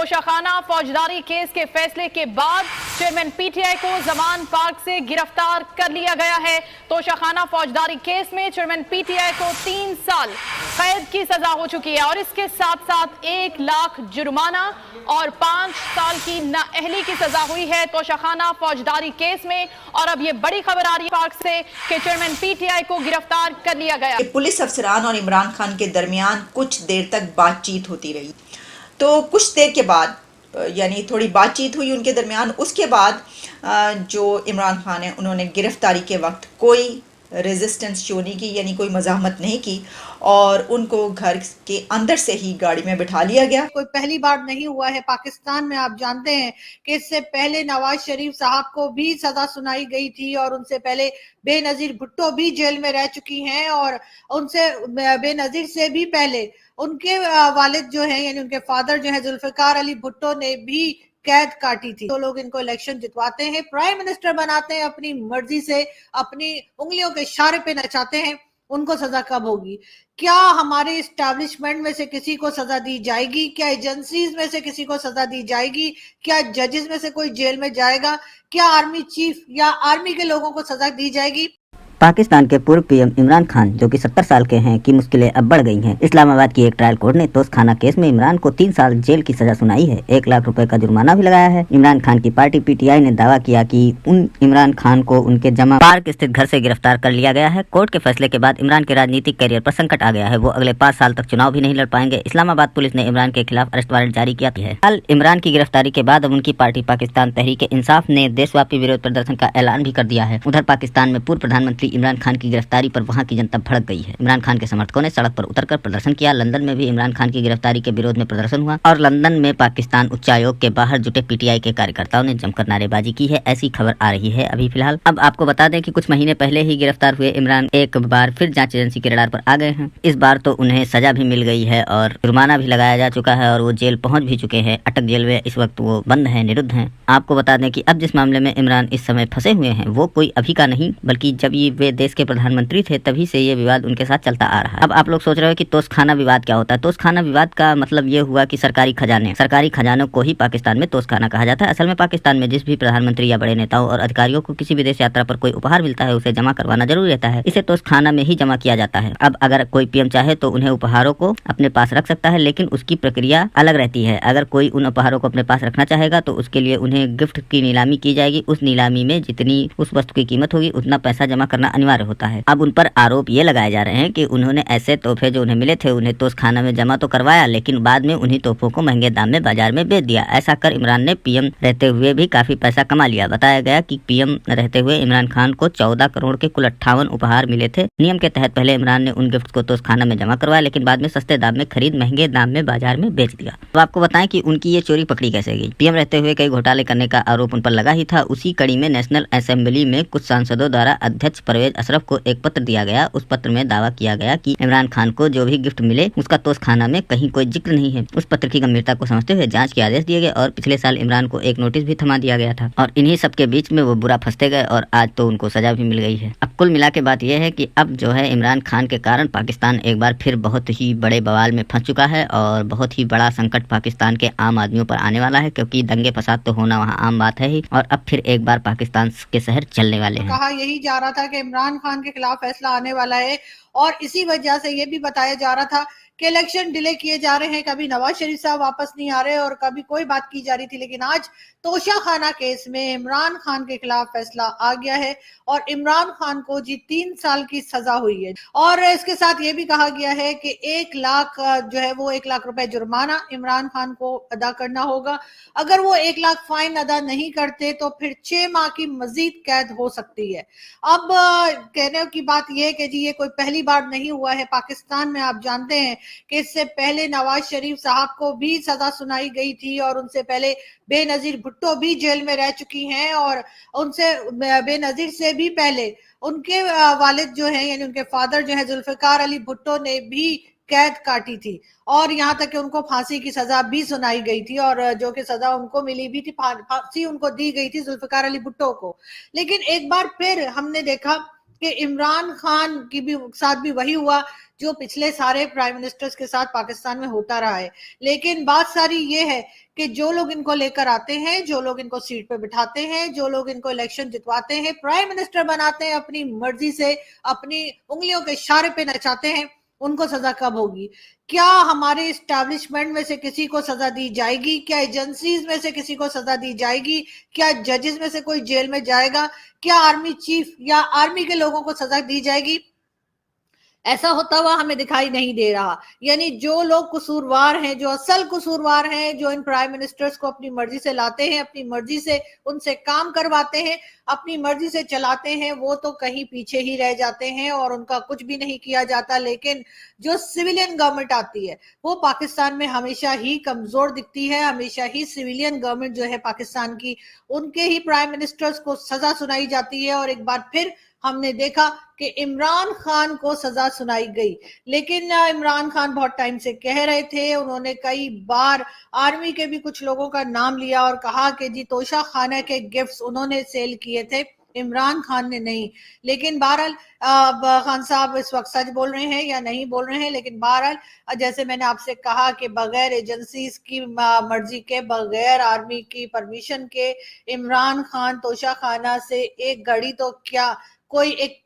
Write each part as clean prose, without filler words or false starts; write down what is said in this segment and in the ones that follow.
तोशाखाना फौजदारी केस के फैसले के बाद चेयरमैन पीटीआई को जमान पार्क से गिरफ्तार कर लिया गया है। तोशाखाना फौजदारी केस में चेयरमैन पीटीआई को 3 साल कैद की सजा हो चुकी है और इसके साथ साथ 1 लाख जुर्माना और 5 साल की नाअहली की सजा हुई है तोशाखाना फौजदारी केस में। और अब ये बड़ी खबर आ रही है पार्क से कि चेयरमैन पीटीआई को गिरफ्तार कर लिया गया। पुलिस अफसरान और इमरान खान के दरमियान कुछ देर तक बातचीत होती रही, तो कुछ देर के बाद यानी थोड़ी बातचीत हुई उनके दरमियान। उसके बाद जो इमरान खान है उन्होंने गिरफ्तारी के वक्त कोई रेजिस्टेंस शो नहीं की, यानी कोई मज़ाहमत नहीं की और उनको घर के अंदर से ही गाड़ी में बिठा लिया गया। कोई पहली बार नहीं हुआ है पाकिस्तान में। आप जानते हैं कि इससे पहले नवाज शरीफ साहब को भी सजा सुनाई गई थी और उनसे पहले बेनजीर भुट्टो भी जेल में रह चुकी हैं और उनसे बेनजीर से भी पहले उनके वालिद जो हैं यानी उनके फादर जो है जुल्फिकार अली भुट्टो ने भी कैद काटी थी। तो लोग इनको इलेक्शन जितवाते हैं, प्राइम मिनिस्टर बनाते हैं, अपनी मर्जी से अपनी उंगलियों के इशारे पे नचाते हैं। उनको सजा कब होगी? क्या हमारे इस्टेब्लिशमेंट में से किसी को सजा दी जाएगी? क्या एजेंसीज में से किसी को सजा दी जाएगी? क्या जजेस में से कोई जेल में जाएगा? क्या आर्मी चीफ या आर्मी के लोगों को सजा दी जाएगी? पाकिस्तान के पूर्व पीएम इमरान खान जो कि 70 साल के हैं की मुश्किलें अब बढ़ गई हैं। इस्लामाबाद की एक ट्रायल कोर्ट ने तोशाखाना केस में इमरान को 3 साल जेल की सजा सुनाई है। 1 लाख रुपए का जुर्माना भी लगाया है। इमरान खान की पार्टी पीटीआई ने दावा किया कि इमरान खान को उनके जमा पार्क स्थित घर से गिरफ्तार कर लिया गया है। कोर्ट के फैसले के बाद इमरान के राजनीतिक करियर पर संकट आ गया है। वो अगले 5 साल तक चुनाव भी नहीं लड़ पाएंगे। इस्लामाबाद पुलिस ने इमरान के खिलाफ अरेस्ट वारंट जारी किया है। हाल इमरान की गिरफ्तारी के बाद अब उनकी पार्टी पाकिस्तान तहरीक इंसाफ ने देशव्यापी विरोध प्रदर्शन का ऐलान भी कर दिया है। उधर पाकिस्तान में पूर्व प्रधानमंत्री इमरान खान की गिरफ्तारी पर वहां की जनता भड़क गई है। इमरान खान के समर्थकों ने सड़क पर उतरकर प्रदर्शन किया। लंदन में भी इमरान खान की गिरफ्तारी के विरोध में प्रदर्शन हुआ और लंदन में पाकिस्तान उच्चायोग के बाहर जुटे पीटीआई के कार्यकर्ताओं ने जमकर नारेबाजी की है। ऐसी खबर आ रही है अभी फिलहाल। अब आपको बता दें कि कुछ महीने पहले ही गिरफ्तार हुए इमरान एक बार फिर जांच एजेंसी के रडार पर आ गए हैं। इस बार तो उन्हें सजा भी मिल गई है और जुर्माना भी लगाया जा चुका है और वो जेल पहुंच भी चुके हैं। अटक जेल में इस वक्त वो बंद है, निरुद्ध है। आपको बता दें कि अब जिस मामले में इमरान इस समय फंसे हुए हैं वो कोई अभी का नहीं, बल्कि जब ये वे देश के प्रधानमंत्री थे तभी से ये विवाद उनके साथ चलता आ रहा है। अब आप लोग सोच रहे हो कि तोशाखाना विवाद क्या होता है। तोशाखाना विवाद का मतलब ये हुआ कि सरकारी खजानों को ही पाकिस्तान में तोशाखाना कहा जाता है। असल में पाकिस्तान में जिस भी प्रधानमंत्री या बड़े नेताओं और अधिकारियों को किसी विदेश यात्रा पर कोई उपहार मिलता है उसे जमा करवाना जरूरी रहता है। इसे तोशाखाना में ही जमा किया जाता है। अब अगर कोई पीएम चाहे तो उन्हें उपहारों को अपने पास रख सकता है, लेकिन उसकी प्रक्रिया अलग रहती है। अगर कोई उन उपहारों को अपने पास रखना चाहेगा तो उसके लिए उन्हें गिफ्ट की नीलामी की जाएगी। उस नीलामी में जितनी उस वस्तु की कीमत होगी उतना पैसा जमा करना अनिवार्य होता है। अब उन पर आरोप ये लगाए जा रहे हैं कि उन्होंने ऐसे तोहफे जो उन्हें मिले थे उन्हें तोशाखाना में जमा तो करवाया, लेकिन बाद में उन्हीं तोहफों को महंगे दाम में बाजार में बेच दिया। ऐसा कर इमरान ने पीएम रहते हुए भी काफी पैसा कमा लिया। बताया गया कि पीएम रहते हुए इमरान खान को 14 करोड़ के कुल 58 उपहार मिले थे। नियम के तहत पहले इमरान ने उन गिफ्ट को तोशाखाना में जमा करवाया, लेकिन बाद में सस्ते दाम में खरीद महंगे दाम में बाजार में बेच दिया। तो आपको बताएं कि उनकी ये चोरी पकड़ी कैसे गई। पीएम रहते हुए कई घोटाले करने का आरोप उन पर लगा ही था। उसी कड़ी में नेशनल असेंबली में कुछ सांसदों द्वारा अध्यक्ष परवेज अशरफ को एक पत्र दिया गया। उस पत्र में दावा किया गया कि इमरान खान को जो भी गिफ्ट मिले उसका तोशाखाना में कहीं कोई जिक्र नहीं है। उस पत्र की गंभीरता को समझते हुए जांच के आदेश दिए गए और पिछले साल इमरान को एक नोटिस भी थमा दिया गया था और इन्हीं सब के बीच में वो बुरा फंसते गए और आज तो उनको सजा भी मिल गई है। अब कुल मिला के बात यह है कि अब जो है इमरान खान के कारण पाकिस्तान एक बार फिर बहुत ही बड़े बवाल में फंस चुका है और बहुत ही बड़ा संकट पाकिस्तान के आम आदमियों पर आने वाला है, क्योंकि दंगे फसाद तो होना वहाँ आम बात है ही और अब फिर एक बार पाकिस्तान के शहर चलने वाले हैं। कहा यही जा रहा था कि इमरान खान के खिलाफ फैसला आने वाला है और इसी वजह से ये भी बताया जा रहा था कि इलेक्शन डिले किए जा रहे हैं। कभी नवाज शरीफ साहब वापस नहीं आ रहे और कभी कोई बात की जा रही थी, लेकिन आज तोशाखाना केस में इमरान खान के खिलाफ फैसला आ गया है और इमरान खान को जी 3 साल की सजा हुई है। और इसके साथ ये भी कहा गया है कि 1 लाख जो है वो 1 लाख रुपए जुर्माना इमरान खान को अदा करना होगा। अगर वो 1 लाख फाइन अदा नहीं करते तो फिर 6 माह की मजीद कैद हो सकती है। अब कहने की बात यह है कि जी ये कोई पहली बार नहीं हुआ है पाकिस्तान में। आप जानते हैं कि इससे पहले नवाज शरीफ साहब को भी सजा सुनाई गई थी और उनसे पहले बेनजीर भुट्टो भी जेल में रह चुकी हैं और उनसे बेनजीर से भी पहले उनके वालिद जो हैं यानी उनके फादर जो है जुल्फिकार अली भुट्टो ने भी कैद काटी थी और यहाँ तक कि उनको फांसी की सजा भी सुनाई गई थी और जो कि सजा उनको मिली भी थी, फांसी उनको दी गई थी जुल्फिकार अली भुट्टो को। लेकिन एक बार फिर हमने देखा कि इमरान खान की भी साथ भी वही हुआ जो पिछले सारे प्राइम मिनिस्टर्स के साथ पाकिस्तान में होता रहा है। लेकिन बात सारी ये है कि जो लोग इनको लेकर आते हैं, जो लोग इनको सीट पे बिठाते हैं, जो लोग इनको इलेक्शन जितवाते हैं, प्राइम मिनिस्टर बनाते हैं, अपनी मर्जी से अपनी उंगलियों के इशारे पे नचाते हैं, उनको सजा कब होगी? क्या हमारे इस्टेब्लिशमेंट में से किसी को सजा दी जाएगी? क्या एजेंसीज में से किसी को सजा दी जाएगी? क्या जजेस में से कोई जेल में जाएगा? क्या आर्मी चीफ या आर्मी के लोगों को सजा दी जाएगी? ऐसा होता हुआ हमें दिखाई नहीं दे रहा। यानी जो लोग कसूरवार हैं, जो असल कसूरवार हैं, जो इन प्राइम मिनिस्टर्स को अपनी मर्जी से लाते हैं, अपनी मर्जी से उनसे काम करवाते हैं, अपनी मर्जी से चलाते हैं, वो तो कहीं पीछे ही रह जाते हैं और उनका कुछ भी नहीं किया जाता। लेकिन जो सिविलियन गवर्नमेंट आती है वो पाकिस्तान में हमेशा ही कमजोर दिखती है। हमेशा ही सिविलियन गवर्नमेंट जो है पाकिस्तान की, उनके ही प्राइम मिनिस्टर्स को सजा सुनाई जाती है। और एक बार फिर हमने देखा कि इमरान खान को सजा सुनाई गई। लेकिन इमरान खान बहुत टाइम से कह रहे थे, उन्होंने कई बार आर्मी के भी कुछ लोगों का नाम लिया और कहा कि जी तोशा खाना के गिफ्ट्स उन्होंने सेल किए थे, इमरान खान ने नहीं। लेकिन बहरहाल खान साहब इस वक्त सच बोल रहे हैं या नहीं बोल रहे हैं, लेकिन बहरहाल जैसे मैंने आपसे कहा कि बगैर एजेंसीज की मर्जी के, बगैर आर्मी की परमिशन के इमरान खान तोशा खाना से एक घड़ी तो क्या कोई एक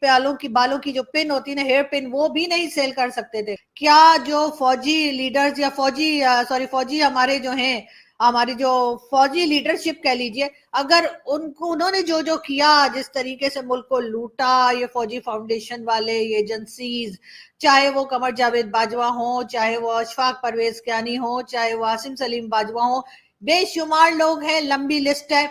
बालों की जो पिन होती है ना, हेयर पिन, वो भी नहीं सेल कर सकते थे। क्या जो फौजी लीडर्स या फौजी हमारे जो हैं, हमारी जो फौजी लीडरशिप कह लीजिए, अगर उन्होंने जो जो किया, जिस तरीके से मुल्क को लूटा, ये फौजी फाउंडेशन वाले, ये एजेंसीज, चाहे वो कमर जावेद बाजवा हो, चाहे वो अशफाक परवेज कियानी हो, चाहे वो आसिम सलीम बाजवा हो, बेशुमार लोग हैं, लंबी लिस्ट है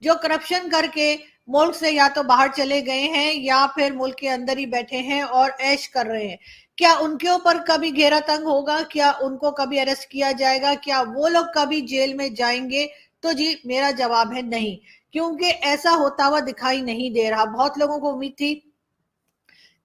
जो करप्शन करके मुल्क से या तो बाहर चले गए हैं या फिर मुल्क के अंदर ही बैठे हैं और ऐश कर रहे हैं। क्या उनके ऊपर कभी घेरा तंग होगा? क्या उनको कभी अरेस्ट किया जाएगा? क्या वो लोग कभी जेल में जाएंगे? तो जी मेरा जवाब है नहीं, क्योंकि ऐसा होता हुआ दिखाई नहीं दे रहा। बहुत लोगों को उम्मीद थी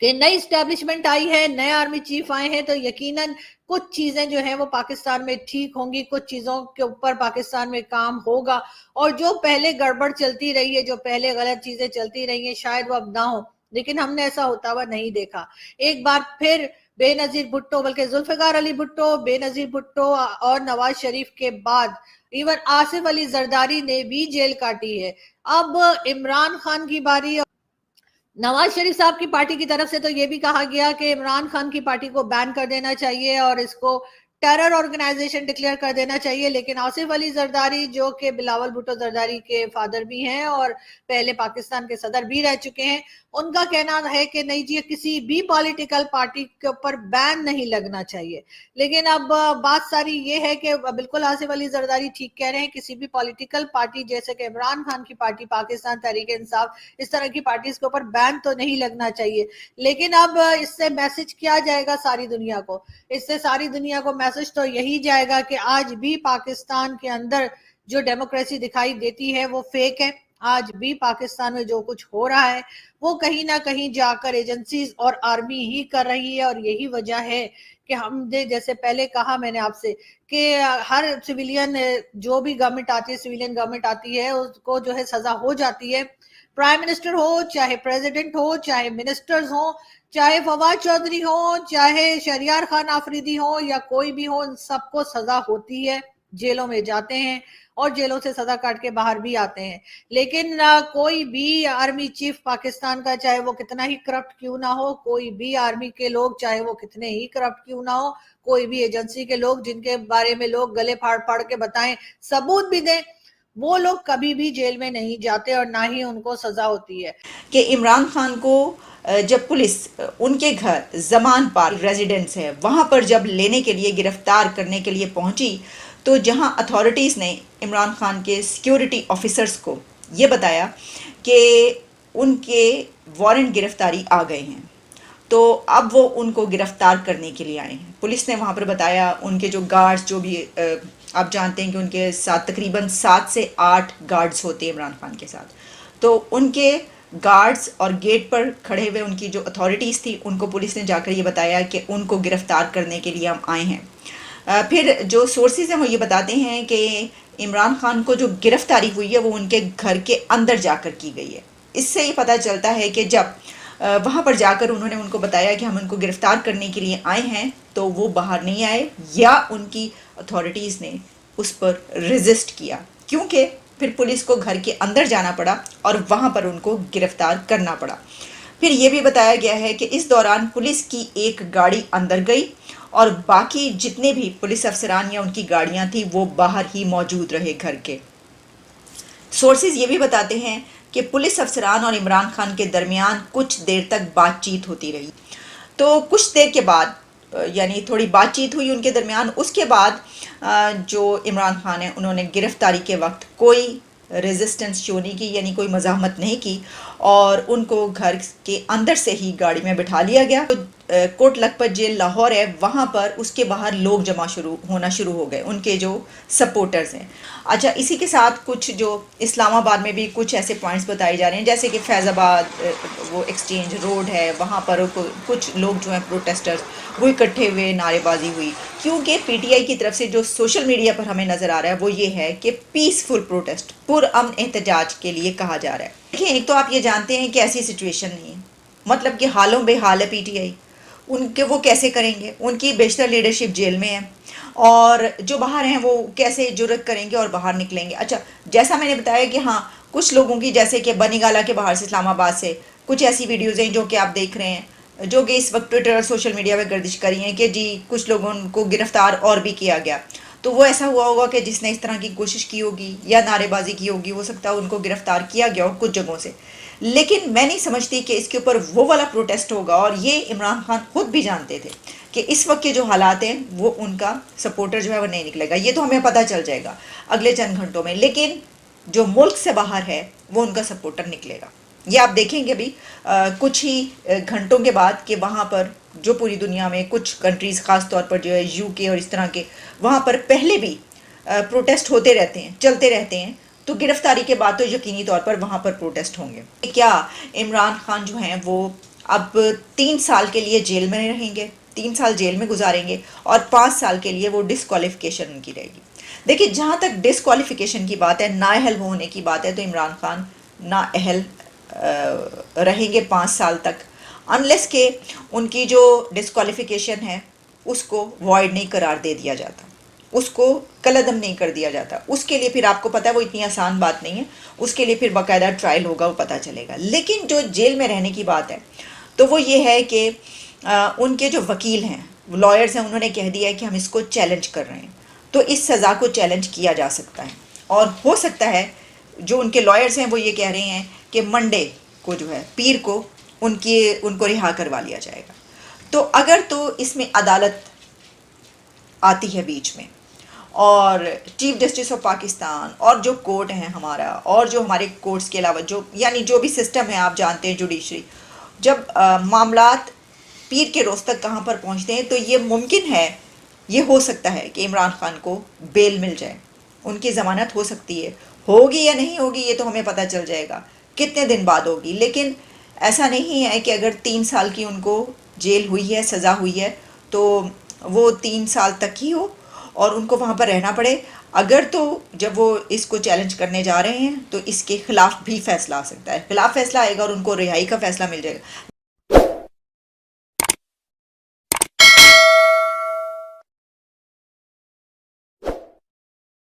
कि नई स्टैब्लिशमेंट आई है, नए आर्मी चीफ आए हैं, तो यकीनन कुछ चीजें जो है वो पाकिस्तान में ठीक होंगी, कुछ चीजों के ऊपर पाकिस्तान में काम होगा और जो पहले गड़बड़ चलती रही है, जो पहले गलत चीजें चलती रही है, शायद वो अब ना हो। लेकिन हमने ऐसा होता हुआ नहीं देखा। एक बार फिर बेनजीर भुट्टो, बल्कि जुल्फिकार अली भुट्टो, बेनजीर भुट्टो और नवाज शरीफ के बाद इवन आसिफ अली जरदारी ने भी जेल काटी है। अब इमरान खान की बारी। नवाज शरीफ साहब की पार्टी की तरफ से तो ये भी कहा गया कि इमरान खान की पार्टी को बैन कर देना चाहिए और इसको टेरर ऑर्गेनाइजेशन डिक्लेयर कर देना चाहिए। लेकिन आसिफ अली जरदारी, जो कि बिलावल भुट्टो जरदारी के फादर भी हैं और पहले पाकिस्तान के सदर भी रह चुके हैं, उनका कहना है कि नहीं जी, किसी भी पॉलिटिकल पार्टी के ऊपर बैन नहीं लगना चाहिए। लेकिन अब बात सारी ये है कि बिल्कुल आसिफ अली जरदारी ठीक कह रहे हैं, किसी भी पॉलिटिकल पार्टी जैसे कि इमरान खान की पार्टी, पाकिस्तान तहरीक इंसाफ, इस तरह की पार्टीज के ऊपर बैन तो नहीं लगना चाहिए। लेकिन अब इससे मैसेज क्या जाएगा सारी दुनिया को? इससे सारी दुनिया को मैसेज तो यही जाएगा कि आज भी पाकिस्तान के अंदर जो डेमोक्रेसी दिखाई देती है वो फेक है। आज भी पाकिस्तान में जो कुछ हो रहा है वो कहीं ना कहीं जाकर एजेंसीज और आर्मी ही कर रही है। और यही वजह है कि हमने जैसे पहले कहा मैंने आपसे कि हर सिविलियन, जो भी गवर्नमेंट आती है, सिविलियन गवर्नमेंट आती है, उसको जो है सजा हो जाती है। प्राइम मिनिस्टर हो, चाहे प्रेसिडेंट हो, चाहे मिनिस्टर्स हो, चाहे फवाद चौधरी हो, चाहे शहरियार खान आफरीदी हो या कोई भी हो, इन सबको सजा होती है, जेलों में जाते हैं और जेलों से सजा काट के बाहर भी आते हैं। लेकिन कोई भी आर्मी चीफ पाकिस्तान का, चाहे वो कितना ही करप्ट क्यों ना हो, कोई भी आर्मी के लोग चाहे वो कितने ही करप्ट क्यों ना हो, कोई भी एजेंसी के लोग जिनके बारे में लोग गले फाड़ फाड़ के बताएं, सबूत भी दें, वो लोग कभी भी जेल में नहीं जाते और ना ही उनको सजा होती है। कि इमरान खान को जब पुलिस उनके घर जमान पार्क रेजिडेंस है वहाँ पर जब लेने के लिए, गिरफ्तार करने के लिए पहुँची, तो जहाँ अथॉरिटीज़ ने इमरान खान के सिक्योरिटी ऑफिसर्स को ये बताया कि उनके वारंट गिरफ्तारी आ गए हैं, तो अब वो उनको गिरफ्तार करने के लिए आए हैं। पुलिस ने वहाँ पर बताया उनके जो गार्ड्स, जो भी आप जानते हैं कि उनके साथ तकरीबन 7 से 8 गार्ड्स होते हैं इमरान खान के साथ, तो उनके गार्ड्स और गेट पर खड़े हुए उनकी जो अथॉरिटीज़ थी उनको पुलिस ने जाकर ये बताया कि उनको गिरफ़्तार करने के लिए हम आए हैं। फिर जो सोर्सेज हैं वो ये बताते हैं कि इमरान खान को जो गिरफ़्तारी हुई है वो उनके घर के अंदर जाकर की गई है। इससे ये पता चलता है कि जब वहाँ पर जाकर उन्होंने उनको बताया कि हम उनको गिरफ्तार करने के लिए आए हैं, तो वो बाहर नहीं आए या उनकी अथॉरिटीज़ ने उस पर रेजिस्ट किया, क्योंकि फिर पुलिस को घर के अंदर जाना पड़ा और वहाँ पर उनको गिरफ्तार करना पड़ा। फिर ये भी बताया गया है कि इस दौरान पुलिस की एक गाड़ी अंदर गई और बाकी जितने भी पुलिस अफसरान या उनकी गाड़ियाँ थी वो बाहर ही मौजूद रहे घर के। सोर्सेज ये भी बताते हैं कि पुलिस अफसरान और इमरान खान के दरमियान कुछ देर तक बातचीत होती रही। तो कुछ देर के बाद यानी थोड़ी बातचीत हुई उनके दरमियान। उसके बाद जो इमरान खान है उन्होंने गिरफ्तारी के वक्त कोई रेजिस्टेंस शो नहीं की, यानी कोई मज़ाहमत नहीं की और उनको घर के अंदर से ही गाड़ी में बिठा लिया गया। तो कोट लखपत जेल लाहौर है, वहाँ पर उसके बाहर लोग जमा होना शुरू हो गए, उनके जो सपोर्टर्स हैं। अच्छा, इसी के साथ कुछ जो इस्लामाबाद में भी कुछ ऐसे पॉइंट्स बताए जा रहे हैं, जैसे कि फैज़ाबाद वो एक्सचेंज रोड है, वहाँ पर कुछ लोग जो हैं प्रोटेस्टर्स वो इकट्ठे हुए, नारेबाजी हुई, क्योंकि पीटीआई की तरफ से जो सोशल मीडिया पर हमें नज़र आ रहा है वो ये है कि पीसफुल प्रोटेस्ट, पुरअमन एहतजाज के लिए कहा जा रहा है। देखिए, एक तो आप ये जानते हैं कि ऐसी सिचुएशन नहीं है, मतलब कि हालों बेहाल है पीटीआई, उनके वो कैसे करेंगे, उनकी बेशतर लीडरशिप जेल में है और जो बाहर हैं वो कैसे जुर्रत करेंगे और बाहर निकलेंगे। अच्छा, जैसा मैंने बताया कि हाँ, कुछ लोगों की, जैसे कि बनीगाला के बाहर से, इस्लामाबाद से कुछ ऐसी वीडियोज़ हैं जो कि आप देख रहे हैं, जो कि इस वक्त ट्विटर और सोशल मीडिया पर गर्दिश करी हैं कि जी कुछ लोगों को गिरफ़्तार और भी किया गया। तो वो ऐसा हुआ होगा कि जिसने इस तरह की कोशिश की होगी या नारेबाजी की होगी, हो सकता है उनको गिरफ़्तार किया गया हो कुछ जगहों से। लेकिन मैं नहीं समझती कि इसके ऊपर वो वाला प्रोटेस्ट होगा, और ये इमरान खान खुद भी जानते थे कि इस वक्त के जो हालात हैं वो उनका सपोर्टर जो है वो नहीं निकलेगा। ये तो हमें पता चल जाएगा अगले चंद घंटों में, लेकिन जो मुल्क से बाहर है वो उनका सपोर्टर निकलेगा। ये आप देखेंगे अभी कुछ ही घंटों के बाद कि वहाँ पर जो पूरी दुनिया में कुछ कंट्रीज़, ख़ास तौर पर जो है यूके और इस तरह के, वहाँ पर पहले भी प्रोटेस्ट होते रहते हैं, चलते रहते हैं। तो गिरफ्तारी के बाद तो यकीनी तौर पर वहाँ पर प्रोटेस्ट होंगे। क्या इमरान खान जो हैं वो अब 3 साल के लिए जेल में रहेंगे, 3 साल जेल में गुजारेंगे और 5 साल के लिए वो डिस्क्वालिफिकेशन उनकी रहेगी। देखिए, जहाँ तक डिस्क्वालिफिकेशन की बात है, नाअहल होने की बात है, तो इमरान खान नाअहल रहेंगे 5 साल तक, अनलेस के उनकी जो डिस्क्वालिफिकेशन है उसको वॉइड नहीं करार दे दिया जाता, उसको कलअदम नहीं कर दिया जाता। उसके लिए फिर आपको पता है वो इतनी आसान बात नहीं है, उसके लिए फिर बाकायदा ट्रायल होगा, वो पता चलेगा। लेकिन जो जेल में रहने की बात है तो वो ये है कि उनके जो वकील हैं, लॉयर्स हैं, उन्होंने कह दिया है कि हम इसको चैलेंज कर रहे हैं, तो इस सज़ा को चैलेंज किया जा सकता है। और हो सकता है जो उनके लॉयर्स हैं वो ये कह रहे हैं कि मंडे को जो है, पीर को उनको रिहा करवा लिया जाएगा। तो अगर तो इसमें अदालत आती है बीच में और चीफ जस्टिस ऑफ पाकिस्तान और जो कोर्ट है हमारा और जो हमारे कोर्ट्स के अलावा जो यानी जो भी सिस्टम है आप जानते हैं जुडिशरी, जब मामलात पीर के रोज़ तक कहाँ पर पहुँचते हैं, तो ये मुमकिन है, ये हो सकता है कि इमरान खान को बेल मिल जाए, उनकी ज़मानत हो सकती है। होगी या नहीं होगी ये तो हमें पता चल जाएगा कितने दिन बाद होगी। लेकिन ऐसा नहीं है कि अगर 3 साल की उनको जेल हुई है, सज़ा हुई है, तो वो 3 साल तक ही हो और उनको वहाँ पर रहना पड़े। अगर तो जब वो इसको चैलेंज करने जा रहे हैं तो इसके ख़िलाफ़ भी फ़ैसला आ सकता है, ख़िलाफ़ फ़ैसला आएगा और उनको रिहाई का फ़ैसला मिल जाएगा।